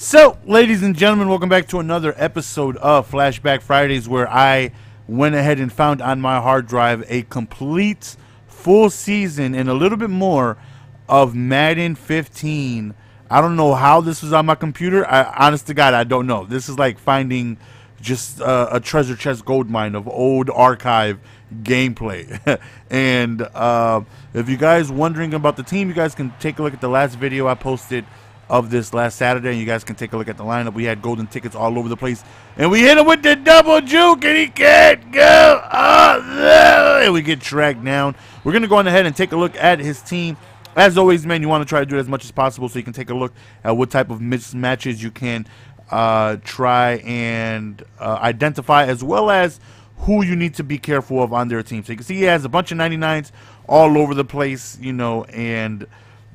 So, ladies and gentlemen, welcome back to another episode of Flashback Fridays, where I went ahead and found on my hard drive a complete full season and a little bit more of Madden 15. I don't know how this was on my computer. Honest to God, I don't know. This is like finding just a treasure chest gold mine of old archive gameplay. And if you guys wondering about the team, you guys can take a look at the last video I posted of this last Saturday, and you guys can take a look at the lineup. We had golden tickets all over the place, and we hit him with the double juke, and he can't go and we get tracked down. We're gonna go on ahead and take a look at his team. As always, man, you want to try to do it as much as possible so you can take a look at what type of mismatches you can try and identify, as well as who you need to be careful of on their team. So you can see he has a bunch of 99s all over the place, you know, and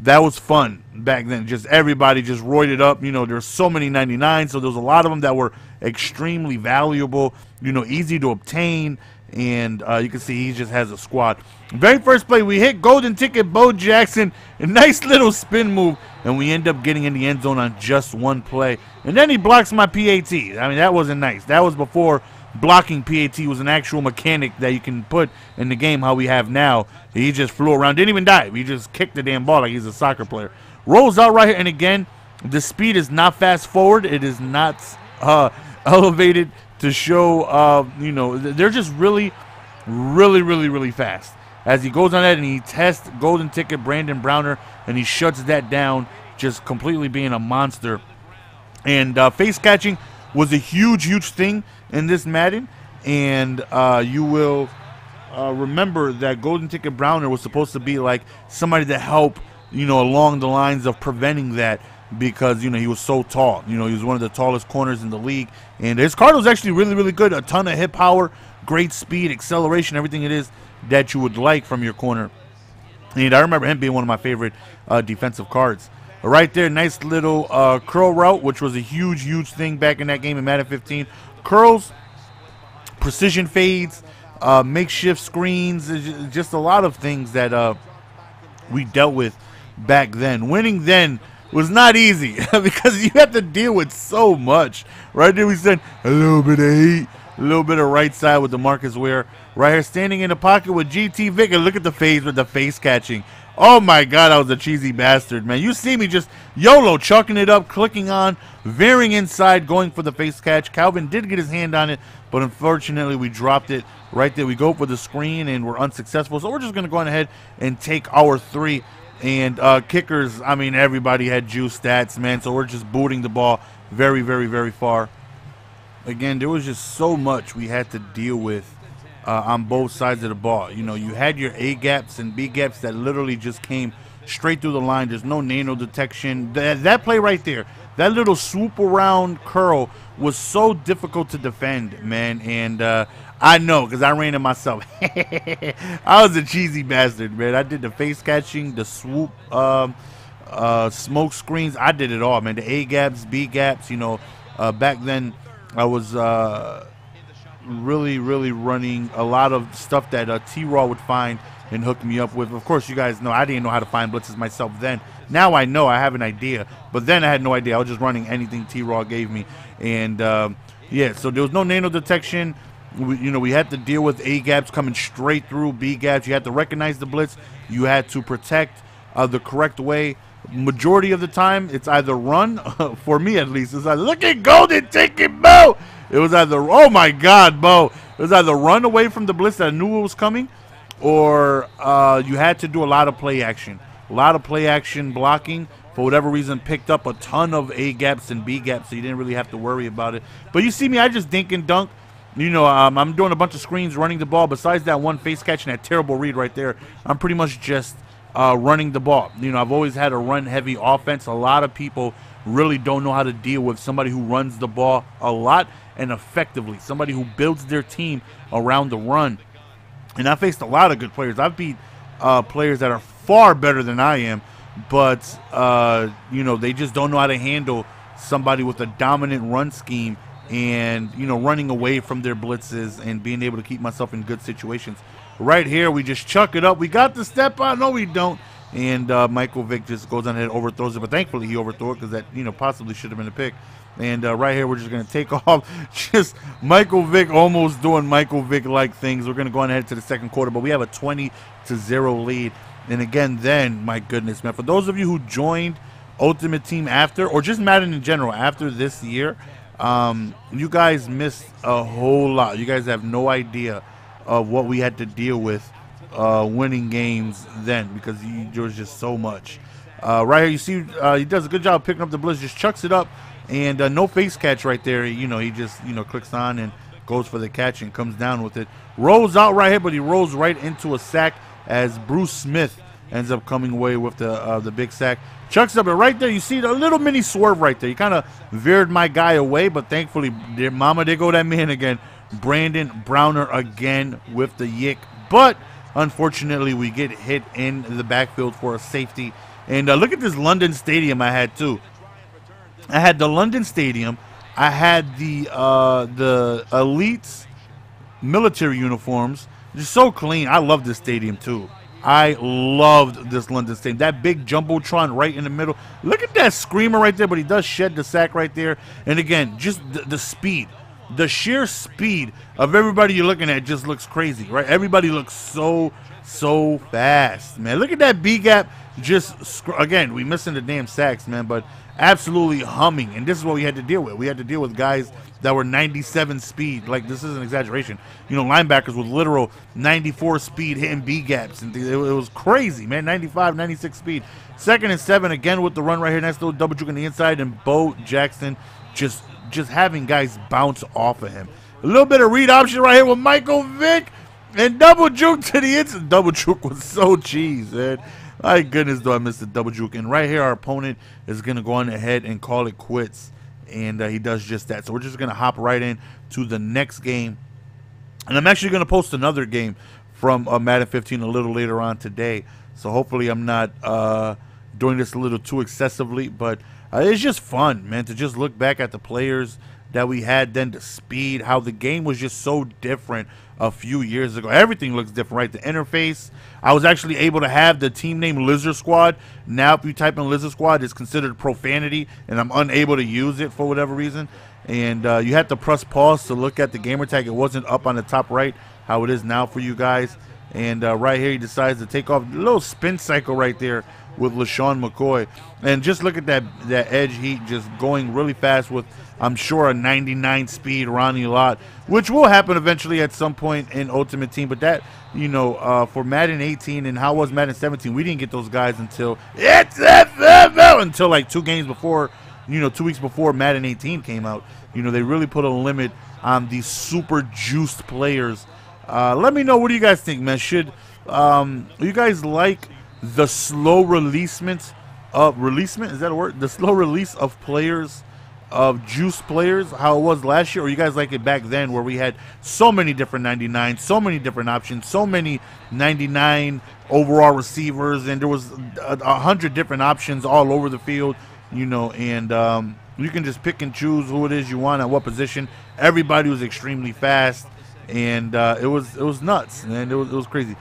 that was fun back then. Just everybody just roided up. You know, there's so many 99s, so there's a lot of them that were extremely valuable, you know, easy to obtain. And you can see he just has a squad. Very first play, we hit golden ticket Bo Jackson, a nice little spin move, and we end up getting in the end zone on just one play. And then he blocks my PAT. I mean, that wasn't nice. That was before blocking PAT was an actual mechanic that you can put in the game how we have now. He just flew around, didn't even dive. He just kicked the damn ball like he's a soccer player. Rolls out right here, and again, the speed is not fast forward. It is not elevated to show, you know, they're just really fast. As he goes on that and he tests golden ticket Brandon Browner, and he shuts that down, just completely being a monster. And face catching was a huge thing in this Madden, and you will remember that golden ticket Browner was supposed to be like somebody to help, you know, along the lines of preventing that, because, you know, he was so tall. You know, he was one of the tallest corners in the league, and his card was actually really good. A ton of hit power, great speed, acceleration, everything it is that you would like from your corner. And I remember him being one of my favorite defensive cards. Right there, nice little curl route, which was a huge thing back in that game in Madden 15. Curls, precision fades, makeshift screens, just a lot of things that we dealt with back then. Winning then was not easy because you have to deal with so much. Right there we said a little bit of heat, a little bit of right side with the Marcus Ware. Right here standing in the pocket with GT Vic, and look at the phase with the face catching. Oh my God, I was a cheesy bastard, man. You see me just YOLO chucking it up, clicking on, veering inside, going for the face catch. Calvin did get his hand on it, but unfortunately we dropped it right there. We go for the screen and we're unsuccessful. So we're just going to go on ahead and take our three. And kickers, I mean, everybody had juice stats, man. So we're just booting the ball very far. Again, there was just so much we had to deal with on both sides of the ball. You know, you had your A gaps and B gaps that literally just came straight through the line. There's no nano detection. That play right there, that little swoop around curl was so difficult to defend, man. And I know, because I ran it myself. I was a cheesy bastard, man. I did the face catching, the swoop, smoke screens. I did it all, man. The A gaps, B gaps, you know. Back then I was really running a lot of stuff that T-Raw would find and hook me up with. Of course, you guys know I didn't know how to find blitzes myself then. Now I know, I have an idea, but then I had no idea. I was just running anything T-Raw gave me. And yeah, so there was no nano detection. You know, we had to deal with A gaps coming straight through, B gaps. You had to recognize the blitz. You had to protect the correct way. Majority of the time, it's either run, for me at least, it's either, look at golden ticket, Bo! It was either, oh my God, Bo. It was either run away from the blitz that I knew it was coming, or you had to do a lot of play action. A lot of play action blocking. For whatever reason, picked up a ton of A gaps and B gaps, so you didn't really have to worry about it. But you see me, I just dink and dunk. You know, I'm doing a bunch of screens, running the ball. Besides that one face catch and that terrible read right there, I'm pretty much just running the ball. You know, I've always had a run-heavy offense. A lot of people really don't know how to deal with somebody who runs the ball a lot and effectively, somebody who builds their team around the run. And I faced a lot of good players. I've beat players that are far better than I am, but, you know, they just don't know how to handle somebody with a dominant run scheme and, you know, running away from their blitzes and being able to keep myself in good situations. Right here, we just chuck it up. We got the step out. No, we don't. and Michael Vick just goes on ahead and overthrows it. But thankfully he overthrew it because that, you know, possibly should have been a pick. And right here we're just going to take off. Just Michael Vick almost doing Michael Vick-like things. We're going to go on ahead to the second quarter, but we have a 20-0 lead. And again, then, my goodness, man, for those of you who joined Ultimate Team after, or just Madden in general after this year, you guys missed a whole lot. You guys have no idea of what we had to deal with winning games then, because there was just so much. Right here, you see he does a good job picking up the blitz, just chucks it up, and no face catch right there. You know, he just, you know, clicks on and goes for the catch and comes down with it. Rolls out right here, but he rolls right into a sack as Bruce Smith ends up coming away with the big sack. Chucks up, and right there you see the little mini swerve right there. He kind of veered my guy away, but thankfully, mama, there go that man again. Brandon Browner again with the yick. But unfortunately, we get hit in the backfield for a safety. And look at this London Stadium I had too. I had the London Stadium. I had the Elites military uniforms. Just so clean. I love this stadium too. I loved this London Stadium. That big Jumbotron right in the middle. Look at that screamer right there, but he does shed the sack right there. And again, just the speed. The sheer speed of everybody you're looking at just looks crazy, right? Everybody looks so fast, man. Look at that B gap. Just, again, we missing the damn sacks, man, but absolutely humming. And this is what we had to deal with. We had to deal with guys that were 97 speed. Like, this is an exaggeration. You know, linebackers with literal 94 speed hitting B gaps. And it was crazy, man. 95, 96 speed. 2nd and 7 again with the run right here. Nice little double juke on the inside. And Bo Jackson just having guys bounce off of him. A little bit of read option right here with Michael Vick. And double juke to the inside. Double juke was so cheese, man. My goodness, though, I missed the double juke. And right here, our opponent is going to go on ahead and call it quits. And he does just that. So we're just going to hop right in to the next game. And I'm actually going to post another game from Madden 15 a little later on today. So hopefully I'm not doing this a little too excessively. But it's just fun, man, to just look back at the players that we had then, the speed, how the game was just so different a few years ago. Everything looks different, right? The interface. I was actually able to have the team name Lizard Squad. Now, if you type in Lizard Squad, it's considered profanity, and I'm unable to use it for whatever reason. And you had to press pause to look at the gamer tag. It wasn't up on the top right, how it is now for you guys. And right here, he decides to take off a little spin cycle right there with LaShawn McCoy. And just look at that edge heat just going really fast with, I'm sure, a 99 speed Ronnie Lott, which will happen eventually at some point in Ultimate Team. But that, you know, for Madden 18 and how was Madden 17, we didn't get those guys until like 2 games before, you know, 2 weeks before Madden 18 came out. You know, they really put a limit on these super juiced players. Let me know, what do you guys think, man? Should you guys like the slow releasement of is that a word? The slow release of players, of juice players, how it was last year, or you guys like it back then where we had so many different 99s, so many different options, so many 99 overall receivers, and there was 100 different options all over the field, you know, and you can just pick and choose who it is you want at what position. Everybody was extremely fast, and it was nuts, and it was crazy.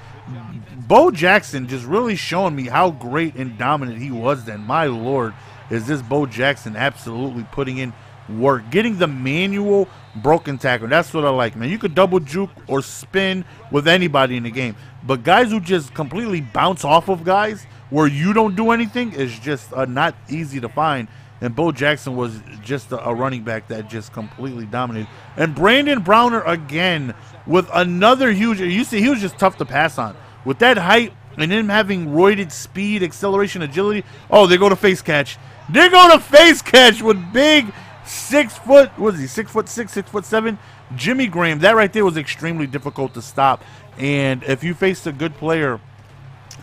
Bo Jackson just really showing me how great and dominant he was then. My Lord, is this Bo Jackson absolutely putting in work, getting the manual broken tackle. That's what I like, man. You could double juke or spin with anybody in the game, but guys who just completely bounce off of guys where you don't do anything is just not easy to find. And Bo Jackson was just a running back that just completely dominated. And Brandon Browner again with another huge, you see, he was just tough to pass on. With that height and him having roided speed, acceleration, agility. Oh, they go to face catch. They go to face catch with big 6 foot, what is he, 6'6", 6'7", Jimmy Graham. That right there was extremely difficult to stop. And if you faced a good player,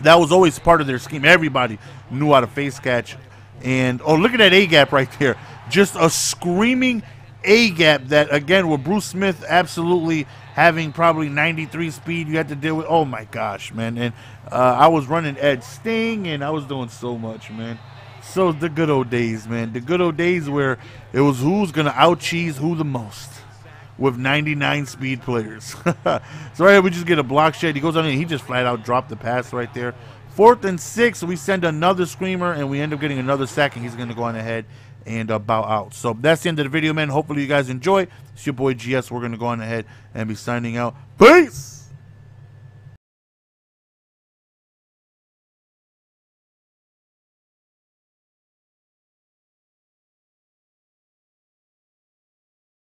that was always part of their scheme. Everybody knew how to face catch. And, oh, look at that A-gap right there. Just a screaming A-gap that, again, with Bruce Smith absolutely having probably 93 speed you had to deal with. Oh, my gosh, man. And I was running Ed Sting, and I was doing so much, man. So the good old days, man. The good old days where it was who's going to out-cheese who the most with 99 speed players. So right here we just get a block shed. He goes on in, he just flat out dropped the pass right there 4th and 6, we send another screamer, and we end up getting another sack, and he's going to go on ahead and bow out. So that's the end of the video, man. Hopefully you guys enjoy. It's your boy GS. We're going to go on ahead and be signing out. Peace!